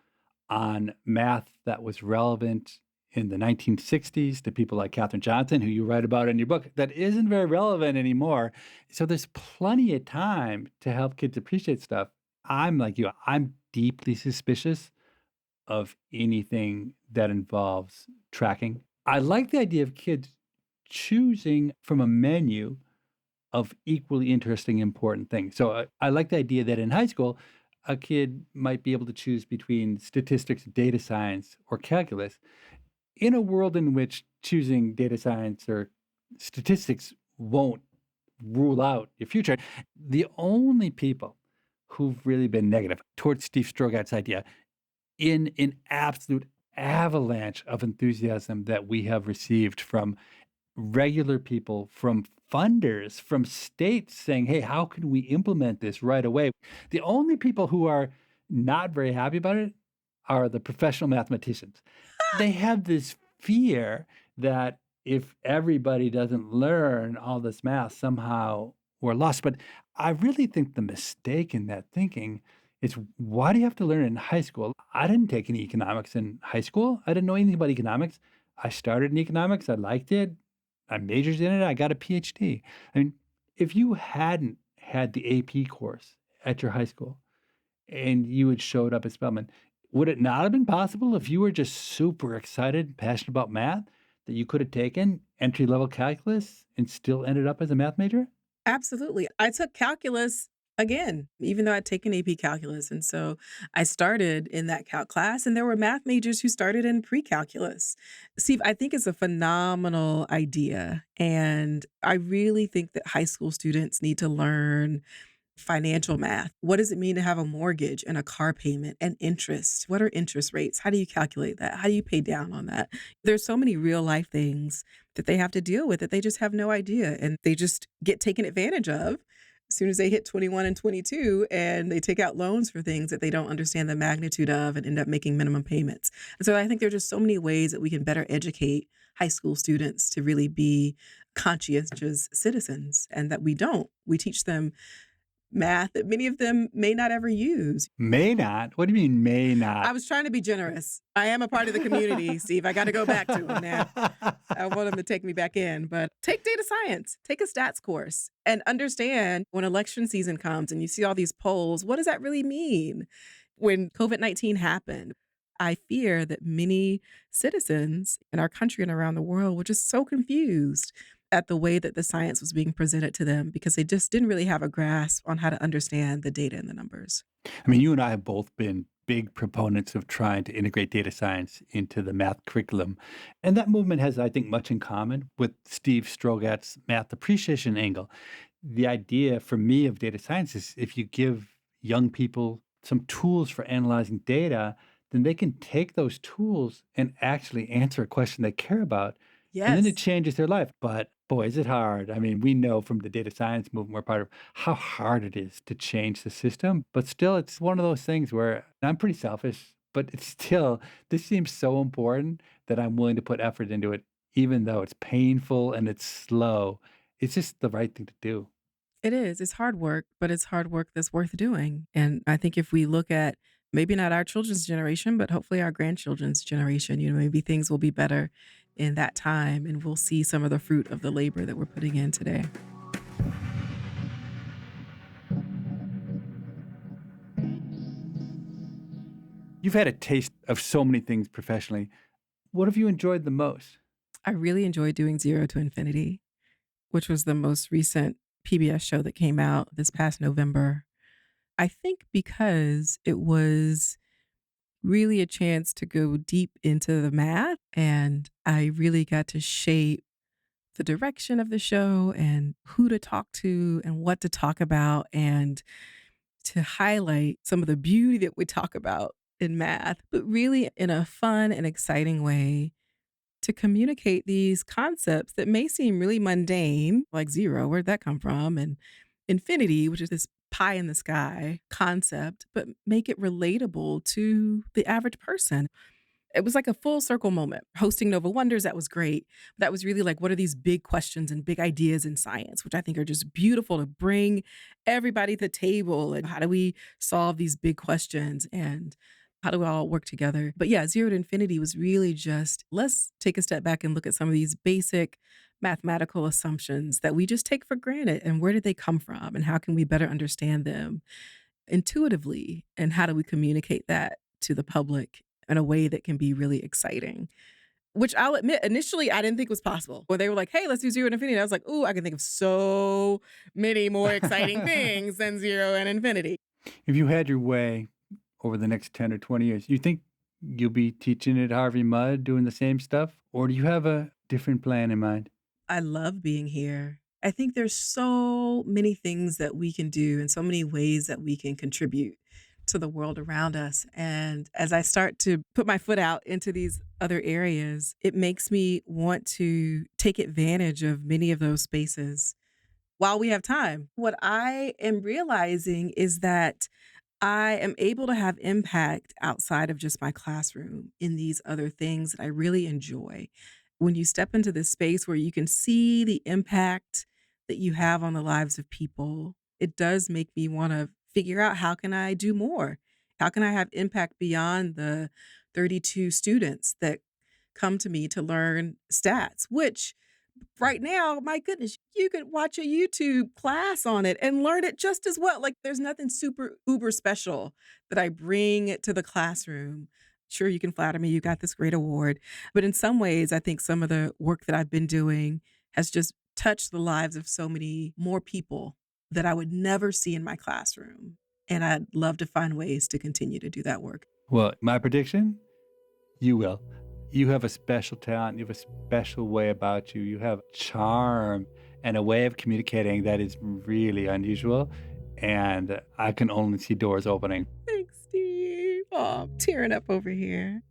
on math that was relevant in the 1960s to people like Katherine Johnson, who you write about in your book, that isn't very relevant anymore. So there's plenty of time to help kids appreciate stuff. I'm like you, I'm deeply suspicious of anything that involves tracking. I like the idea of kids choosing from a menu of equally interesting, important things. So I like the idea that in high school, a kid might be able to choose between statistics, data science, or calculus. In a world in which choosing data science or statistics won't rule out your future, the only people who've really been negative towards Steve Strogat's idea in an absolute avalanche of enthusiasm that we have received from regular people, from funders, from states saying, hey, how can we implement this right away? The only people who are not very happy about it are the professional mathematicians. They have this fear that if everybody doesn't learn all this math, somehow we're lost. But I really think the mistake in that thinking is, why do you have to learn it in high school? I didn't take any economics in high school. I didn't know anything about economics. I started in economics. I liked it. I majored in it. I got a PhD. I mean, if you hadn't had the AP course at your high school and you had showed up at Spelman, would it not have been possible if you were just super excited and passionate about math that you could have taken entry-level calculus and still ended up as a math major?
Absolutely. I took calculus again, even though I'd taken AP calculus. And so I started in that calc class, and there were math majors who started in pre-calculus. Steve, I think it's a phenomenal idea. And I really think that high school students need to learn financial math. What does it mean to have a mortgage and a car payment and interest? What are interest rates? How do you calculate that? How do you pay down on that? There's so many real life things that they have to deal with that they just have no idea, and they just get taken advantage of as soon as they hit 21 and 22, and they take out loans for things that they don't understand the magnitude of and end up making minimum payments. And so I think there are just so many ways that we can better educate high school students to really be conscientious citizens, and that we don't. We teach them math that many of them may not ever use.
May not? What do you mean, may not?
I was trying to be generous. I am a part of the community, Steve. I got to go back to them now. I want them to take me back in. But take data science, take a stats course, and understand when election season comes and you see all these polls, what does that really mean? When COVID-19 happened, I fear that many citizens in our country and around the world were just so confused at the way that the science was being presented to them, because they just didn't really have a grasp on how to understand the data and the numbers.
I mean, you and I have both been big proponents of trying to integrate data science into the math curriculum. And that movement has, I think, much in common with Steve Strogat's math appreciation angle. The idea for me of data science is, if you give young people some tools for analyzing data, then they can take those tools and actually answer a question they care about.
Yes.
And then it changes their life. But boy, is it hard. I mean, we know from the data science movement we're part of how hard it is to change the system. But still, it's one of those things where I'm pretty selfish, but it's still, this seems so important that I'm willing to put effort into it, even though it's painful and it's slow. It's just the right thing to do.
It is. It's hard work, but it's hard work that's worth doing. And I think if we look at maybe not our children's generation, but hopefully our grandchildren's generation, maybe things will be better in that time, and we'll see some of the fruit of the labor that we're putting in today.
You've had a taste of so many things professionally. What have you enjoyed the most?
I really enjoyed doing Zero to Infinity, which was the most recent PBS show that came out this past November. I think because it was really a chance to go deep into the math, and I really got to shape the direction of the show and who to talk to and what to talk about, and to highlight some of the beauty that we talk about in math, but really in a fun and exciting way to communicate these concepts that may seem really mundane, like zero, where'd that come from? And infinity, which is this pie in the sky concept, but make it relatable to the average person. It was like a full circle moment. Hosting Nova Wonders, that was great. That was really like, what are these big questions and big ideas in science, which I think are just beautiful to bring everybody to the table. And how do we solve these big questions? And how do we all work together? But yeah, Zero to Infinity was really just, let's take a step back and look at some of these basic mathematical assumptions that we just take for granted. And where did they come from? And how can we better understand them intuitively? And how do we communicate that to the public in a way that can be really exciting? Which I'll admit, initially, I didn't think was possible. When they were like, hey, let's do Zero and Infinity, I was like, ooh, I can think of so many more exciting things than Zero and Infinity.
If you had your way over the next 10 or 20 years, you think you'll be teaching at Harvey Mudd, doing the same stuff? Or do you have a different plan in mind?
I love being here. I think there's so many things that we can do and so many ways that we can contribute to the world around us. And as I start to put my foot out into these other areas, it makes me want to take advantage of many of those spaces while we have time. What I am realizing is that I am able to have impact outside of just my classroom in these other things that I really enjoy. When you step into this space where you can see the impact that you have on the lives of people, it does make me want to figure out, how can I do more? How can I have impact beyond the 32 students that come to me to learn stats, which right now, my goodness, you could watch a YouTube class on it and learn it just as well. Like, there's nothing super uber special that I bring to the classroom. Sure, you can flatter me, you got this great award. But in some ways, I think some of the work that I've been doing has just touched the lives of so many more people that I would never see in my classroom. And I'd love to find ways to continue to do that work.
Well, my prediction, you will. You have a special talent. You have a special way about you. You have charm and a way of communicating that is really unusual. And I can only see doors opening.
Thanks, Steve. Oh, I'm tearing up over here.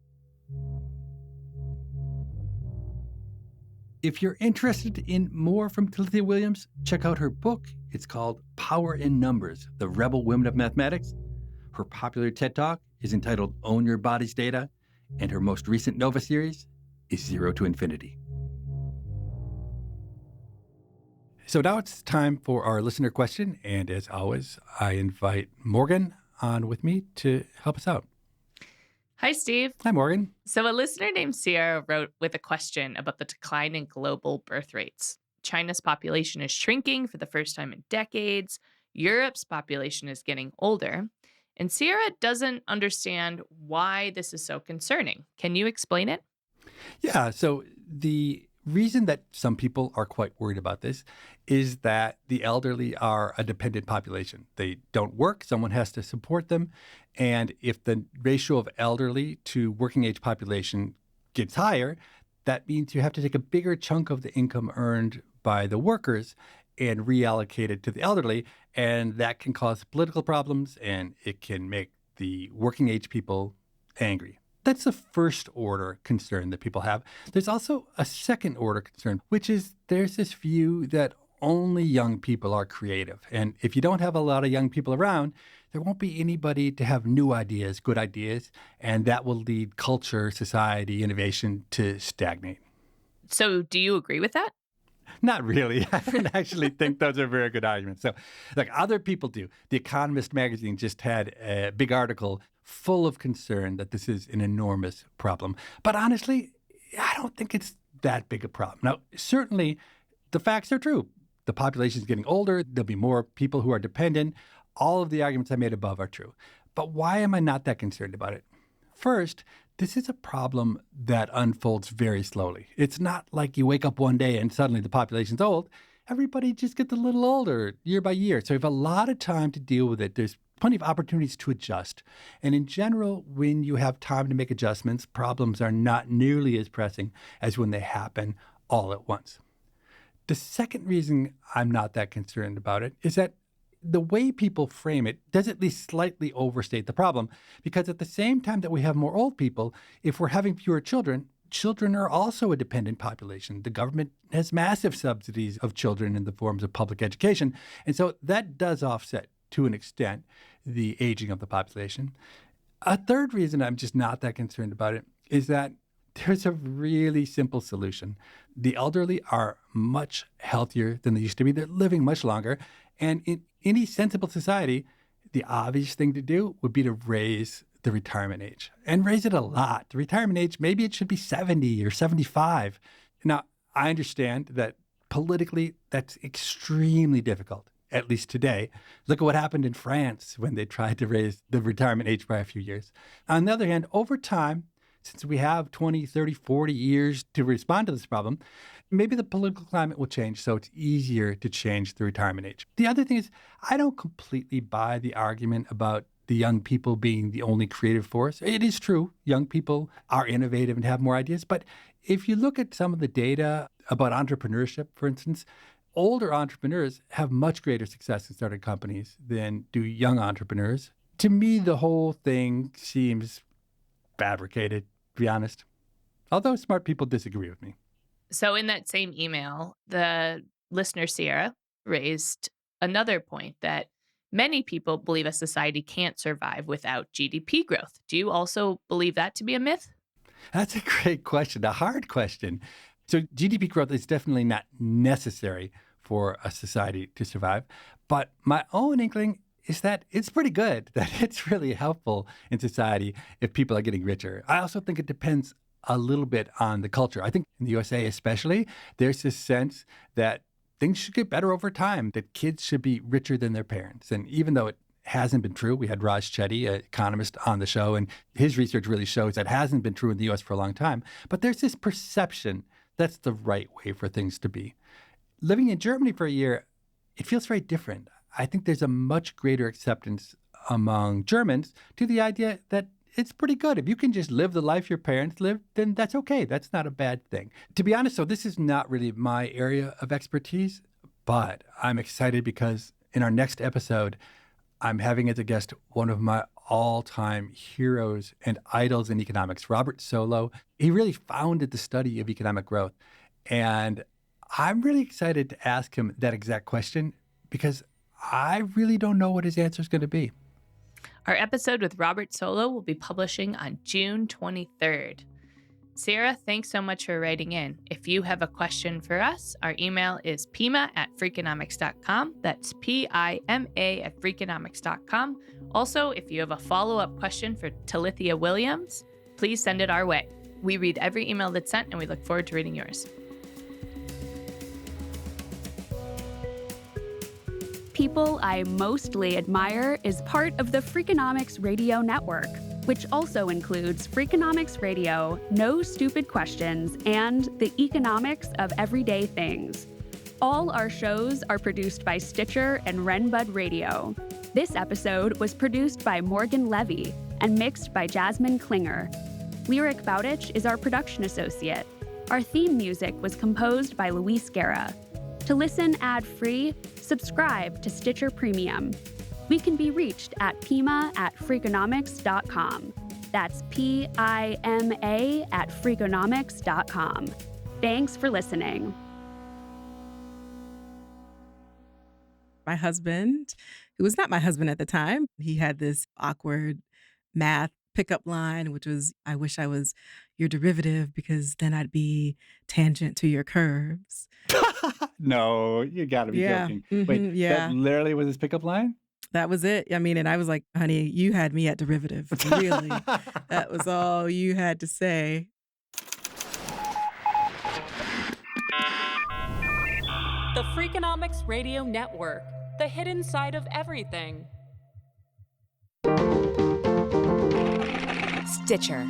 If you're interested in more from Talithia Williams, check out her book. It's called Power in Numbers, The Rebel Women of Mathematics. Her popular TED Talk is entitled Own Your Body's Data, and her most recent Nova series is Zero to Infinity. So now it's time for our listener question, and as always, I invite Morgan on with me to help us out.
Hi, Steve.
Hi, Morgan.
So a listener named Sierra wrote with a question about the decline in global birth rates. China's population is shrinking for the first time in decades. Europe's population is getting older. And Sierra doesn't understand why this is so concerning. Can you explain it?
Yeah, so the reason that some people are quite worried about this is that the elderly are a dependent population. They don't work, someone has to support them. And if the ratio of elderly to working age population gets higher, that means you have to take a bigger chunk of the income earned by the workers and reallocate it to the elderly. And that can cause political problems, and it can make the working age people angry. That's the first order concern that people have. There's also a second order concern, which is there's this view that only young people are creative. And if you don't have a lot of young people around, there won't be anybody to have new ideas, good ideas, and that will lead culture, society, innovation to stagnate.
So do you agree with that?
Not really. I don't actually think those are very good arguments. So, like, other people do. The Economist magazine just had a big article full of concern that this is an enormous problem. But honestly, I don't think it's that big a problem. Now, certainly, the facts are true. The population is getting older. There'll be more people who are dependent. All of the arguments I made above are true. But why am I not that concerned about it? First, this is a problem that unfolds very slowly. It's not like you wake up one day and suddenly the population's old. Everybody just gets a little older year by year. So you have a lot of time to deal with it. There's plenty of opportunities to adjust. And in general, when you have time to make adjustments, problems are not nearly as pressing as when they happen all at once. The second reason I'm not that concerned about it is that the way people frame it does at least slightly overstate the problem, because at the same time that we have more old people, if we're having fewer children, children are also a dependent population. The government has massive subsidies of children in the forms of public education. And so that does offset, to an extent, the aging of the population. A third reason I'm just not that concerned about it is that there's a really simple solution. The elderly are much healthier than they used to be. They're living much longer. And in any sensible society, the obvious thing to do would be to raise the retirement age and raise it a lot. The retirement age, maybe it should be 70 or 75. Now, I understand that politically that's extremely difficult, at least today. Look at what happened in France when they tried to raise the retirement age by a few years. On the other hand, over time, since we have 20, 30, 40 years to respond to this problem, maybe the political climate will change so it's easier to change the retirement age. The other thing is, I don't completely buy the argument about the young people being the only creative force. It is true, young people are innovative and have more ideas. But if you look at some of the data about entrepreneurship, for instance, older entrepreneurs have much greater success in starting companies than do young entrepreneurs. To me, the whole thing seems fabricated, to be honest. Although smart people disagree with me.
So in that same email, the listener Sierra raised another point that many people believe a society can't survive without GDP growth. Do you also believe that to be a myth?
That's a great question, a hard question. So GDP growth is definitely not necessary for a society to survive. But my own inkling is that it's pretty good, that it's really helpful in society if people are getting richer. I also think it depends a little bit on the culture. I think in the USA especially, there's this sense that things should get better over time, that kids should be richer than their parents. And even though it hasn't been true, we had Raj Chetty, an economist, on the show, and his research really shows that hasn't been true in the U.S. for a long time. But there's this perception that's the right way for things to be. Living in Germany for a year, it feels very different. I think there's a much greater acceptance among Germans to the idea that it's pretty good. If you can just live the life your parents lived, then that's okay. That's not a bad thing. To be honest, so this is not really my area of expertise, but I'm excited because in our next episode, I'm having as a guest one of my all-time heroes and idols in economics, Robert Solow. He really founded the study of economic growth. And I'm really excited to ask him that exact question because I really don't know what his answer is going to be.
Our episode with Robert Solow will be publishing on June 23rd. Sarah, thanks so much for writing in. If you have a question for us, our email is pima@freakonomics.com. That's PIMA@freakonomics.com. Also, if you have a follow-up question for Talithia Williams, please send it our way. We read every email that's sent, and we look forward to reading yours.
People I Mostly Admire is part of the Freakonomics Radio Network, which also includes Freakonomics Radio, No Stupid Questions, and The Economics of Everyday Things. All our shows are produced by Stitcher and Renbud Radio. This episode was produced by Morgan Levy and mixed by Jasmine Klinger. Lyric Bowditch is our production associate. Our theme music was composed by Luis Guerra. To listen ad-free, subscribe to Stitcher Premium. We can be reached at pima@freakonomics.com. That's PIMA@freakonomics.com. Thanks for listening.
My husband, who was not my husband at the time, he had this awkward math pickup line, which was, I wish I was your derivative because then I'd be tangent to your curves.
No, you got to be joking. Wait, that literally was his pickup line?
That was it. I mean, and I was like, honey, you had me at derivative. Really? That was all you had to say.
The Freakonomics Radio Network, the hidden side of everything.
Stitcher.